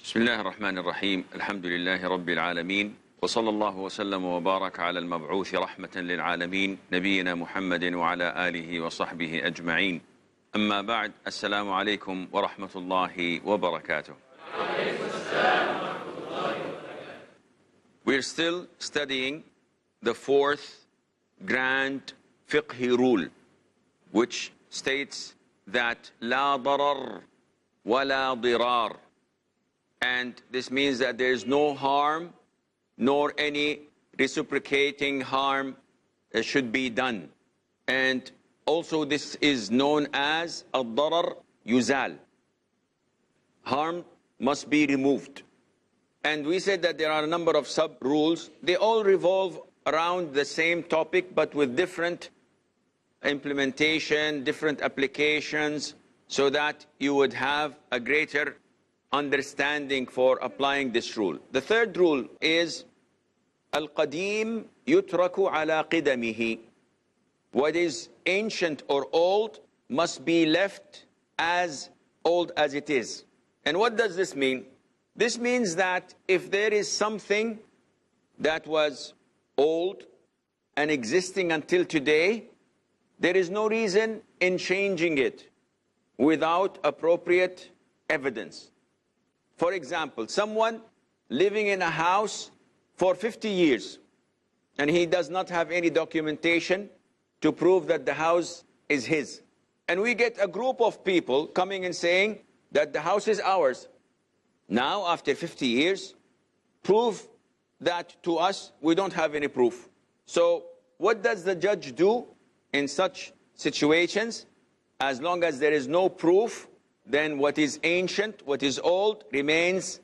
بسم الله الرحمن الرحيم. الحمد لله رب العالمين، وصلى الله وسلم وبارك على المبعوث رحمة للعالمين نبينا محمد وعلى آله وصحبه أجمعين. أما بعد، السلام عليكم ورحمة الله وبركاته. We're still studying the fourth grand fiqh rule, which states that لا ضرر ولا ضرار. And this means that there is no harm nor any reciprocating harm should be done. And also this is known as al-darar yuzal. Harm must be removed. And we said that there are a number of sub-rules. They all revolve around the same topic, but with different implementation, different applications, so that you would have a greater understanding for applying this rule. The third rule is al-qadim yutraku ala qidamihi. What is ancient or old must be left as old as it is. And what does this mean? This means that if there is something that was old and existing until today, there is no reason in changing it without appropriate evidence. For example, someone living in a house for 50 years, and he does not have any documentation to prove that the house is his. And we get a group of people coming and saying that the house is ours. Now, after 50 years, prove that to us. We don't have any proof. So what does the judge do in such situations? As long as there is no proof, then what is ancient, what is old, remains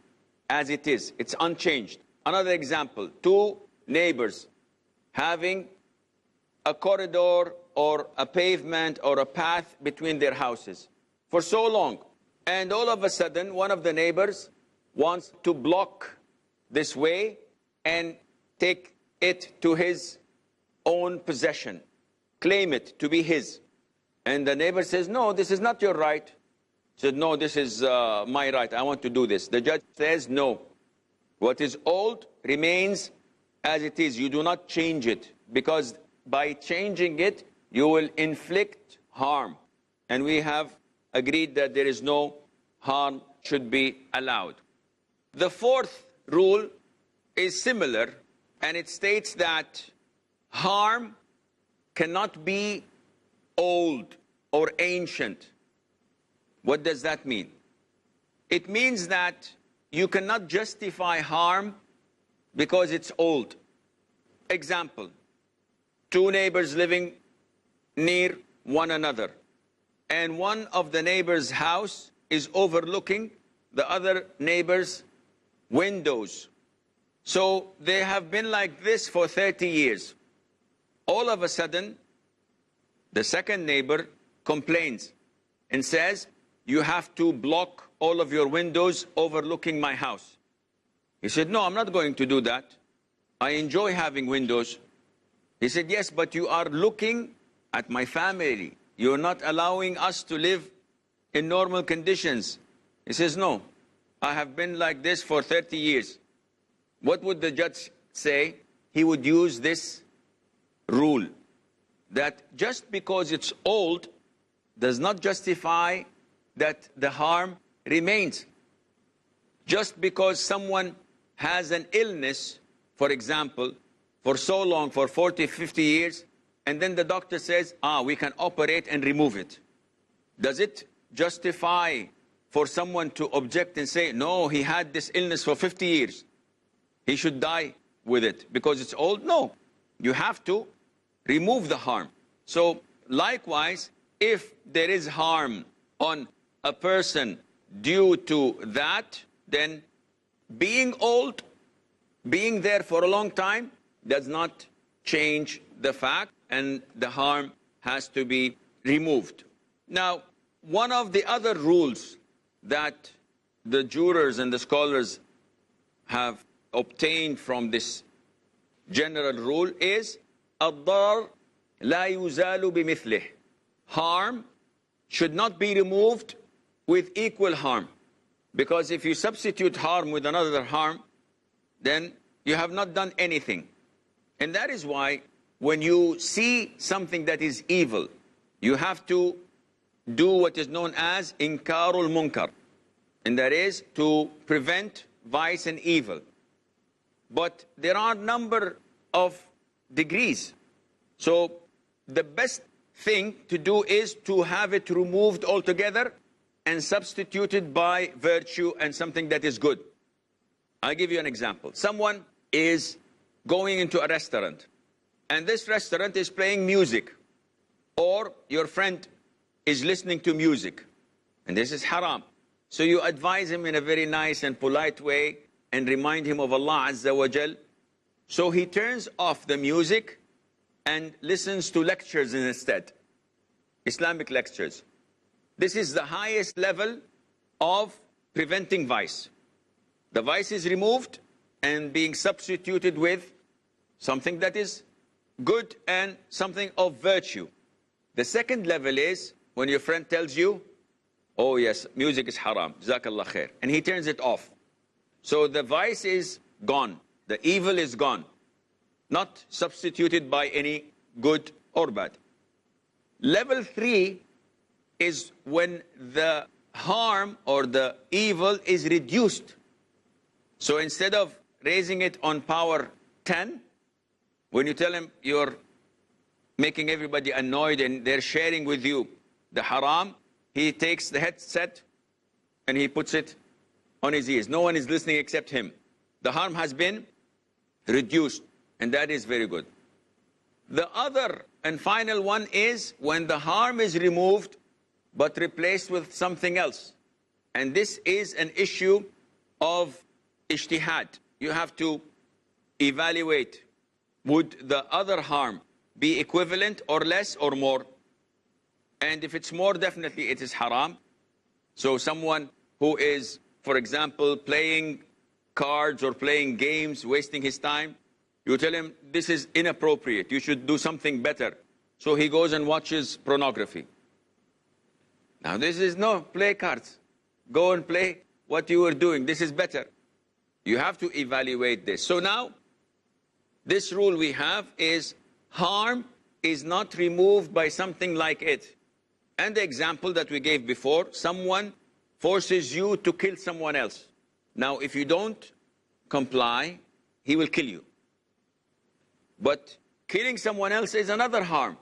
as it is. It's unchanged. Another example, two neighbors having a corridor or a pavement or a path between their houses for so long. And all of a sudden, one of the neighbors wants to block this way and take it to his own possession, claim it to be his. And the neighbor says, no, this is not your right. He said, no, this is my right. I want to do this. The judge says, no. What is old remains as it is. You do not change it, because by changing it, you will inflict harm. And we have agreed that there is no harm should be allowed. The fourth rule is similar, and it states that harm cannot be old or ancient. What does that mean? It means that you cannot justify harm because it's old. Example, two neighbors living near one another, and one of the neighbor's house is overlooking the other neighbor's windows. So they have been like this for 30 years. All of a sudden, the second neighbor complains and says, you have to block all of your windows overlooking my house. He said, no, I'm not going to do that. I enjoy having windows. He said, yes, but you are looking at my family. You're not allowing us to live in normal conditions. He says, no, I have been like this for 30 years. What would the judge say? He would use this rule, that just because it's old does not justify that the harm remains. Just because someone has an illness, for example, for so long, for 40, 50 years, and then the doctor says, we can operate and remove it. Does it justify for someone to object and say, no, he had this illness for 50 years. He should die with it because it's old? No, you have to remove the harm. So likewise, if there is harm on a person due to that, then being old, being there for a long time, does not change the fact, and the harm has to be removed. Now, one of the other rules that the jurors and the scholars have obtained from this general rule is الضار لا يزال بمثله. Harm should not be removed with equal harm. Because if you substitute harm with another harm, then you have not done anything. And that is why when you see something that is evil, you have to do what is known as inkarul munkar. And that is to prevent vice and evil. But there are a number of degrees. So the best thing to do is to have it removed altogether and substituted by virtue and something that is good. I'll give you an example. Someone is going into a restaurant, and this restaurant is playing music, or your friend is listening to music, and this is haram. So you advise him in a very nice and polite way and remind him of Allah Azza wa Jal. So he turns off the music and listens to lectures instead, Islamic lectures. This is the highest level of preventing vice. The vice is removed and being substituted with something that is good and something of virtue. The second level is when your friend tells you, oh yes, music is haram, Jazakallah khair, and he turns it off. So the vice is gone, the evil is gone, not substituted by any good or bad. Level 3 is when the harm or the evil is reduced. So instead of raising it on power 10, when you tell him you're making everybody annoyed and they're sharing with you the haram, he takes the headset and he puts it on his ears. No one is listening except him. The harm has been reduced, and that is very good. The other and final one is when the harm is removed but replaced with something else. And this is an issue of ijtihad. You have to evaluate, would the other harm be equivalent or less or more? And if it's more, definitely it is haram. So someone who is, for example, playing cards or playing games, wasting his time, you tell him this is inappropriate, you should do something better. So he goes and watches pornography. Now this is no, play cards. Go and play what you were doing. This is better. You have to evaluate this. So now, this rule we have is harm is not removed by something like it. And the example that we gave before, someone forces you to kill someone else. Now, if you don't comply, he will kill you. But killing someone else is another harm.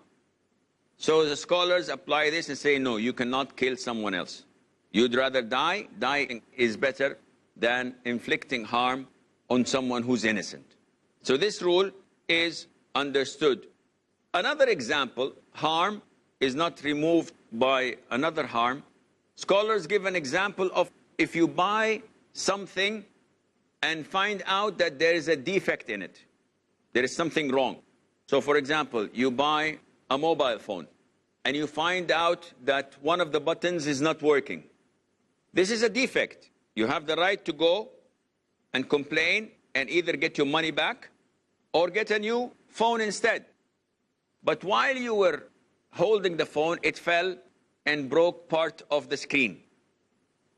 So the scholars apply this and say, no, you cannot kill someone else. You'd rather die. Dying is better than inflicting harm on someone who's innocent. So this rule is understood. Another example, harm is not removed by another harm. Scholars give an example of if you buy something and find out that there is a defect in it. There is something wrong. So for example, you buy a mobile phone and you find out that one of the buttons is not working. This is a defect. You have the right to go and complain and either get your money back or get a new phone instead. But while you were holding the phone, it fell and broke part of the screen.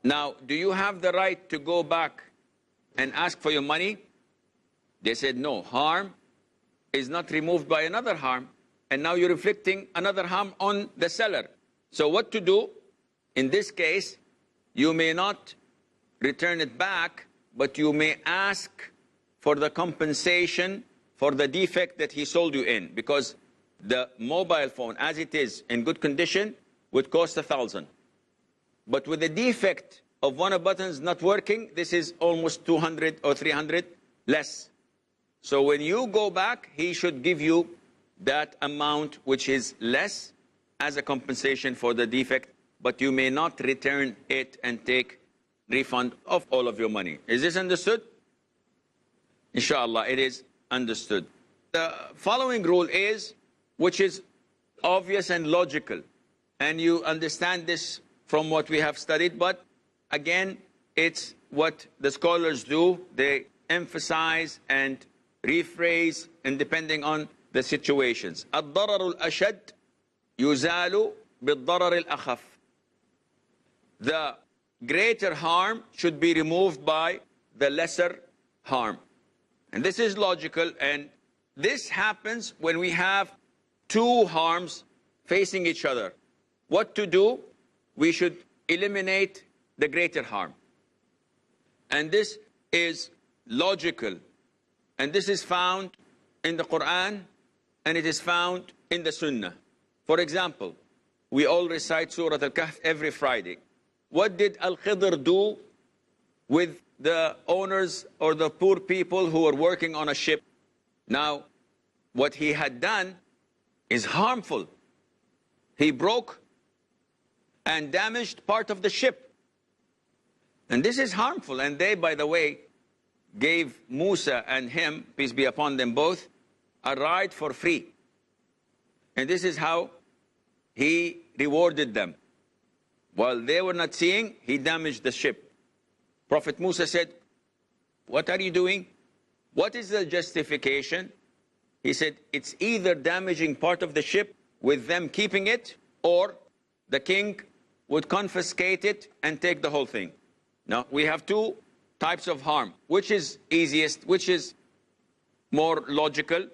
Now, do you have the right to go back and ask for your money? They said, no, harm is not removed by another harm, and now you're inflicting another harm on the seller. So what to do? In this case, you may not return it back, but you may ask for the compensation for the defect that he sold you in, because the mobile phone, as it is in good condition, would cost 1,000. But with the defect of one of the buttons not working, this is almost 200 or 300 less. So when you go back, he should give you that amount which is less as a compensation for the defect. but you may not return it and take refund of all of your money. Is this understood? Inshallah, it is understood. The following rule is, which is obvious and logical, and you understand this from what we have studied, but again, it's what the scholars do. They emphasize and rephrase, and depending on the situations. الضرر الأشد يزال بالضرر الأخف. The greater harm should be removed by the lesser harm. And this is logical, and this happens when we have two harms facing each other. What to do? We should eliminate the greater harm. And this is logical. And this is found in the Quran, and it is found in the Sunnah. For example, we all recite Surah Al-Kahf every Friday. What did Al-Khidr do with the owners or the poor people who were working on a ship? Now, what he had done is harmful. He broke and damaged part of the ship. And this is harmful. And they, by the way, gave Musa and him, peace be upon them both, a ride for free. And this is how he rewarded them. While they were not seeing, he damaged the ship. Prophet Musa said, "What are you doing? What is the justification?" He said, "It's either damaging part of the ship with them keeping it, or the king would confiscate it and take the whole thing." Now, we have two types of harm. Which is easiest? Which is more logical?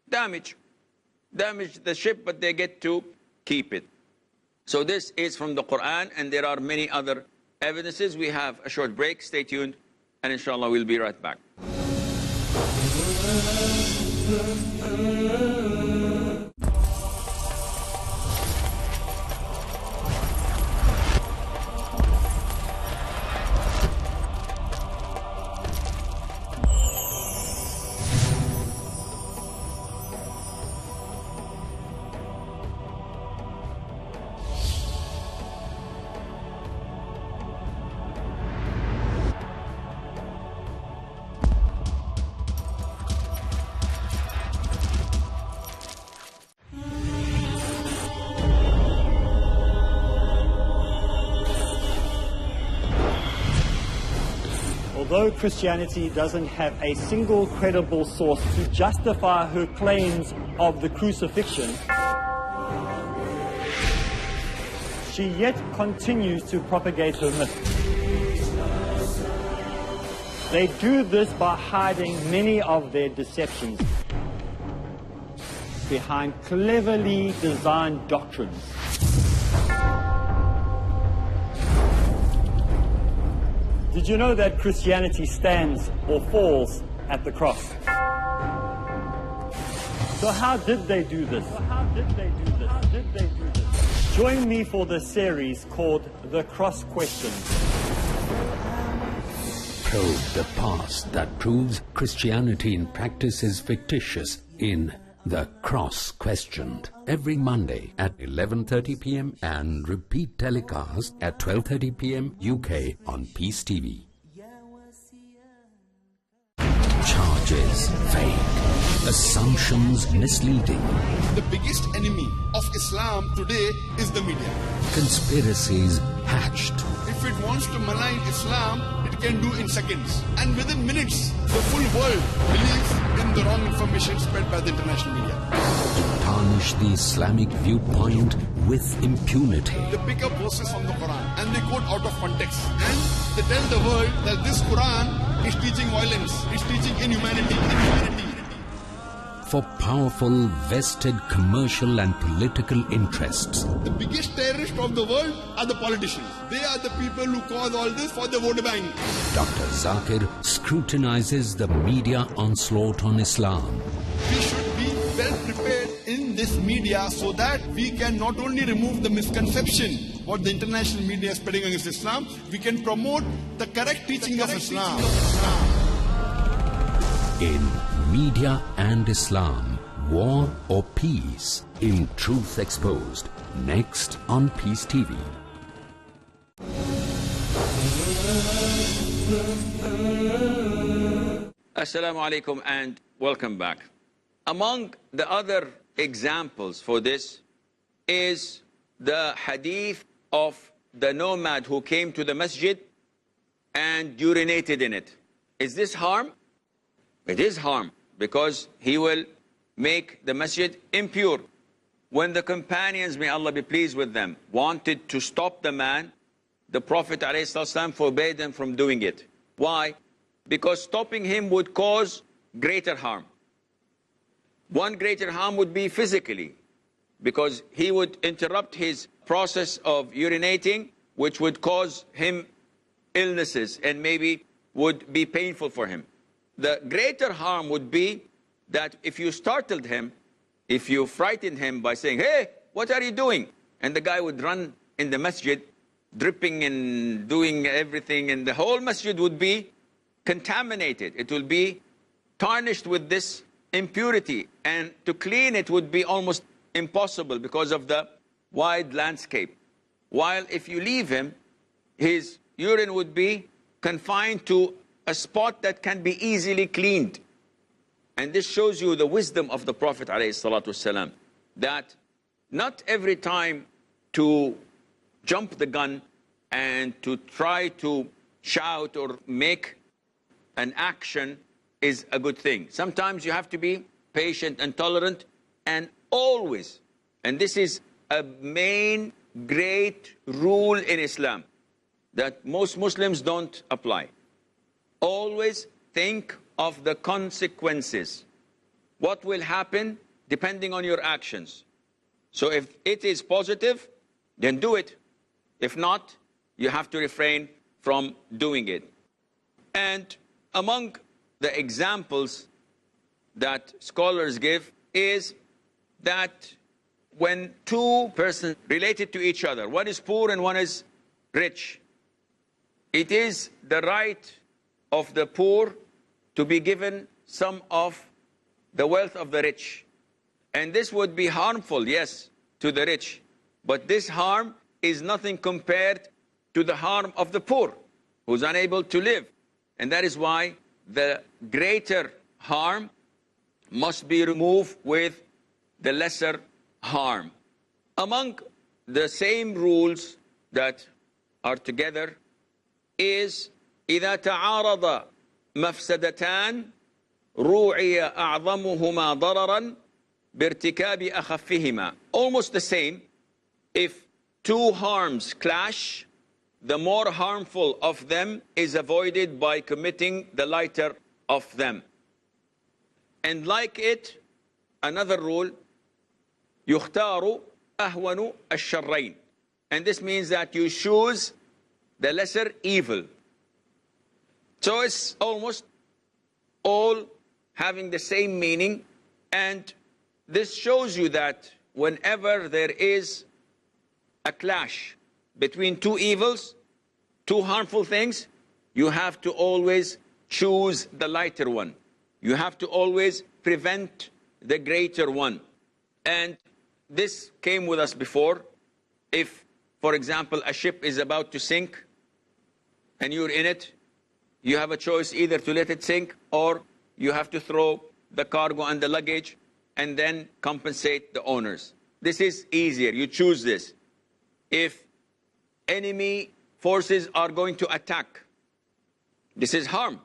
Damage. Damage the ship, but they get to keep it. So this is from the Quran, and there are many other evidences. We have a short break. Stay tuned, and inshallah we'll be right back. Although Christianity doesn't have a single credible source to justify her claims of the crucifixion, she yet continues to propagate her myth. They do this by hiding many of their deceptions behind cleverly designed doctrines. Did you know that Christianity stands or falls at the cross? So how did they do this? Join me for this series called The Cross Questions. Probe the past that proves Christianity in practice is fictitious in The Cross Questioned. Every Monday at 11:30 p.m. and repeat telecast at 12:30 p.m. UK on Peace TV. Charges vague. Assumptions misleading. The biggest enemy of Islam today is the media. Conspiracies hatched. If it wants to malign Islam, it can do in seconds. And within minutes, the full world believes in the wrong information spread by the international media. To tarnish the Islamic viewpoint with impunity. They pick up verses from the Quran and they quote out of context. And they tell the world that this Quran is teaching violence, is teaching inhumanity. For powerful, vested commercial and political interests. The biggest terrorists of the world are the politicians. They are the people who cause all this for the vote bank. Dr. Zakir scrutinizes the media onslaught on Islam. We should be well prepared in this media so that we can not only remove the misconception what the international media is spreading against Islam, we can promote the correct teaching of Islam. In Media and Islam, War or Peace, in Truth Exposed, next on Peace TV. Assalamu alaikum and welcome back. Among the other examples for this is the hadith of the nomad who came to the masjid and urinated in it. Is this harm? It is harm because he will make the masjid impure. When the companions, may Allah be pleased with them, wanted to stop the man, the Prophet ﷺ forbade them from doing it. Why? Because stopping him would cause greater harm. One greater harm would be physically, because he would interrupt his process of urinating, which would cause him illnesses and maybe would be painful for him. The greater harm would be that if you startled him, if you frightened him by saying, "Hey, what are you doing?" And the guy would run in the masjid, dripping and doing everything, and the whole masjid would be contaminated. It will be tarnished with this impurity, and to clean it would be almost impossible because of the wide landscape. While if you leave him, his urine would be confined to a spot that can be easily cleaned. And this shows you the wisdom of the Prophet ﷺ, that not every time to jump the gun and to try to shout or make an action is a good thing. Sometimes you have to be patient and tolerant, and always, and this is a main great rule in Islam that most Muslims don't apply. Always think of the consequences. What will happen depending on your actions. So if it is positive, then do it. If not, you have to refrain from doing it. And among the examples that scholars give is that when two persons related to each other, one is poor and one is rich, it is the right of the poor to be given some of the wealth of the rich. And this would be harmful, yes, to the rich. But this harm is nothing compared to the harm of the poor, who's unable to live. And that is why the greater harm must be removed with the lesser harm. Among the same rules that are together is إذا تعارض مفسدتان روعي أعظمهما ضررا بارتكاب أخفهما. Almost the same. If two harms clash, the more harmful of them is avoided by committing the lighter of them. And like it, another rule, يختار أهون الشرين. And this means that you choose the lesser evil. So it's almost all having the same meaning, and this shows you that whenever there is a clash between two evils, two harmful things, you have to always choose the lighter one. You have to always prevent the greater one. And this came with us before. If, for example, a ship is about to sink and you're in it, you have a choice either to let it sink or you have to throw the cargo and the luggage and then compensate the owners. This is easier. You choose this. If enemy forces are going to attack, this is harm.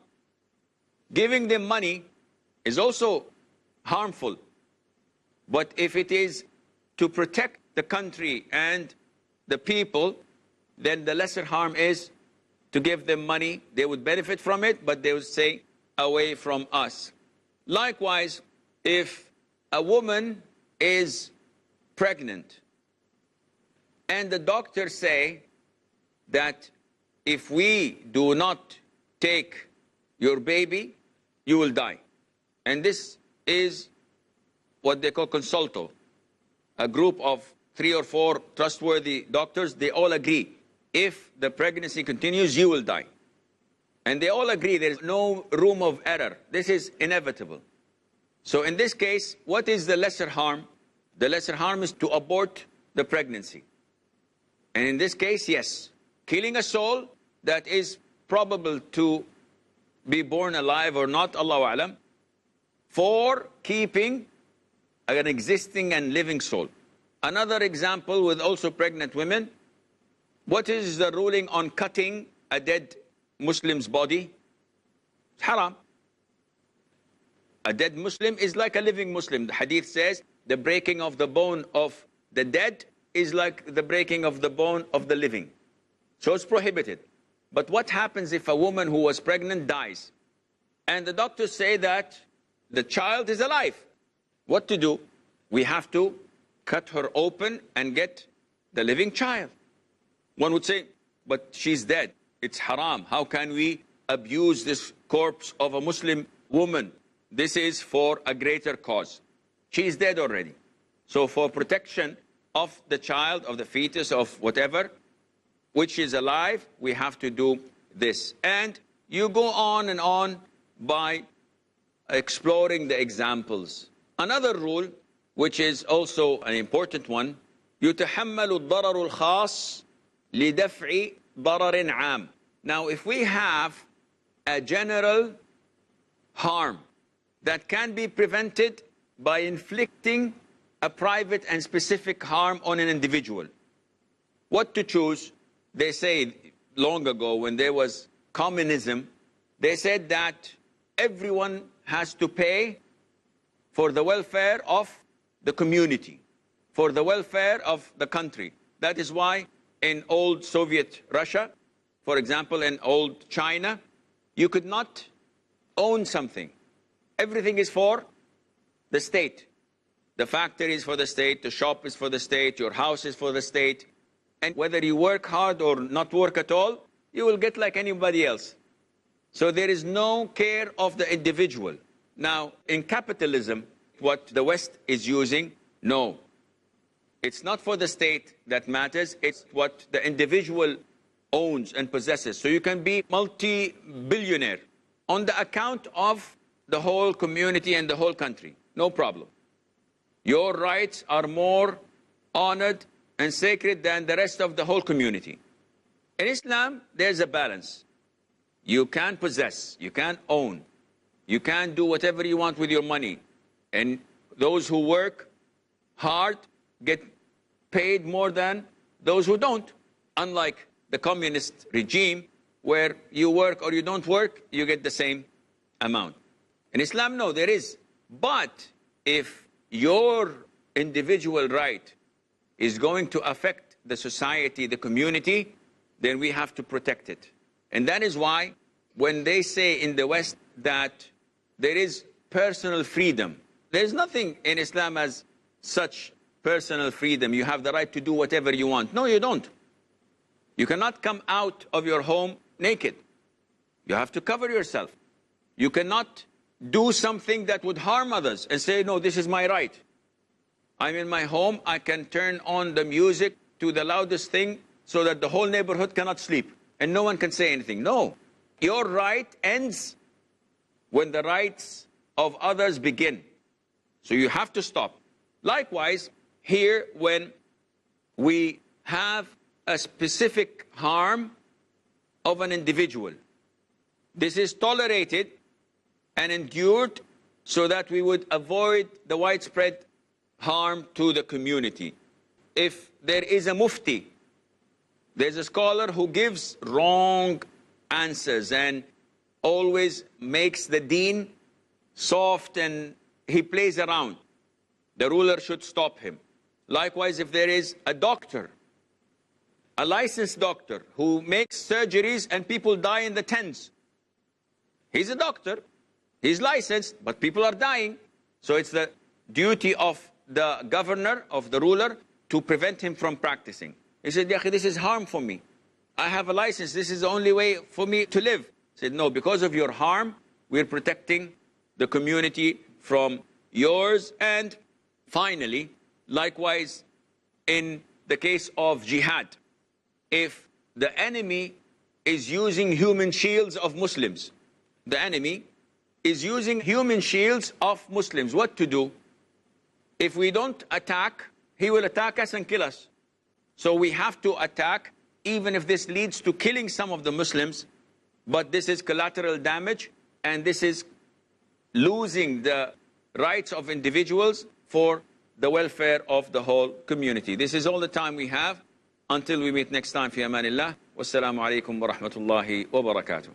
Giving them money is also harmful. But if it is to protect the country and the people, then the lesser harm is to give them money. They would benefit from it, but they would stay away from us. Likewise, if a woman is pregnant and the doctors say that if we do not take your baby, you will die. And this is what they call consulto. A group of 3 or 4 trustworthy doctors, they all agree. If the pregnancy continues, you will die. And they all agree there is no room of error. This is inevitable. So in this case, what is the lesser harm? The lesser harm is to abort the pregnancy. And in this case, yes, killing a soul that is probable to be born alive or not, Allahu Alam, for keeping an existing and living soul. Another example with also pregnant women, what is the ruling on cutting a dead Muslim's body? It's haram. A dead Muslim is like a living Muslim. The hadith says the breaking of the bone of the dead is like the breaking of the bone of the living. So it's prohibited. But what happens if a woman who was pregnant dies? And the doctors say that the child is alive. What to do? We have to cut her open and get the living child. One would say, but she's dead. It's haram. How can we abuse this corpse of a Muslim woman? This is for a greater cause. She is dead already. So for protection of the child, of the fetus, of whatever, which is alive, we have to do this. And you go on and on by exploring the examples. Another rule, which is also an important one, يتحمل الضرر الخاص لدفع ضرر عام. Now, if we have a general harm that can be prevented by inflicting a private and specific harm on an individual, what to choose? They say long ago when there was communism, they said that everyone has to pay for the welfare of the community, for the welfare of the country. That is why in old Soviet Russia, for example, in old China, you could not own something. Everything is for the state. The factory is for the state, the shop is for the state, your house is for the state. And whether you work hard or not work at all, you will get like anybody else. So there is no care of the individual. Now, in capitalism, what the West is using, no. It's not for the state that matters, it's what the individual owns and possesses. So you can be multi-billionaire on the account of the whole community and the whole country. No problem. Your rights are more honored and sacred than the rest of the whole community. In Islam, there's a balance. You can possess, you can own, you can do whatever you want with your money. And those who work hard get paid more than those who don't. Unlike the communist regime, where you work or you don't work, you get the same amount. In Islam, no, there is. But if your individual right is going to affect the society, the community, then we have to protect it. And that is why when they say in the West that there is personal freedom, there's nothing in Islam as such personal freedom. You have the right to do whatever you want. No, you don't. You cannot come out of your home naked. You have to cover yourself. You cannot do something that would harm others and say, no, this is my right. I'm in my home, I can turn on the music to the loudest thing so that the whole neighborhood cannot sleep and no one can say anything. No, your right ends when the rights of others begin. So you have to stop. Likewise, here when we have a specific harm of an individual, this is tolerated and endured so that we would avoid the widespread harm to the community. If there is a mufti, there's a scholar who gives wrong answers and always makes the deen soft and he plays around, the ruler should stop him. Likewise, if there is a doctor, a licensed doctor who makes surgeries and people die in the tens, he's a doctor, he's licensed, but people are dying. So it's the duty of the governor, of the ruler, to prevent him from practicing. He said, "Ya akhi, this is harm for me. I have a license, this is the only way for me to live." He said, "No, because of your harm, we're protecting the community from yours." And finally, likewise, in the case of jihad, if the enemy is using human shields of Muslims, the enemy is using human shields of Muslims, what to do? If we don't attack, he will attack us and kill us. So we have to attack even if this leads to killing some of the Muslims, but this is collateral damage, and this is losing the rights of individuals for the welfare of the whole community. This is all the time we have. Until we meet next time, fi amanillah. Wassalamu alaikum wa rahmatullahi wa barakatuh.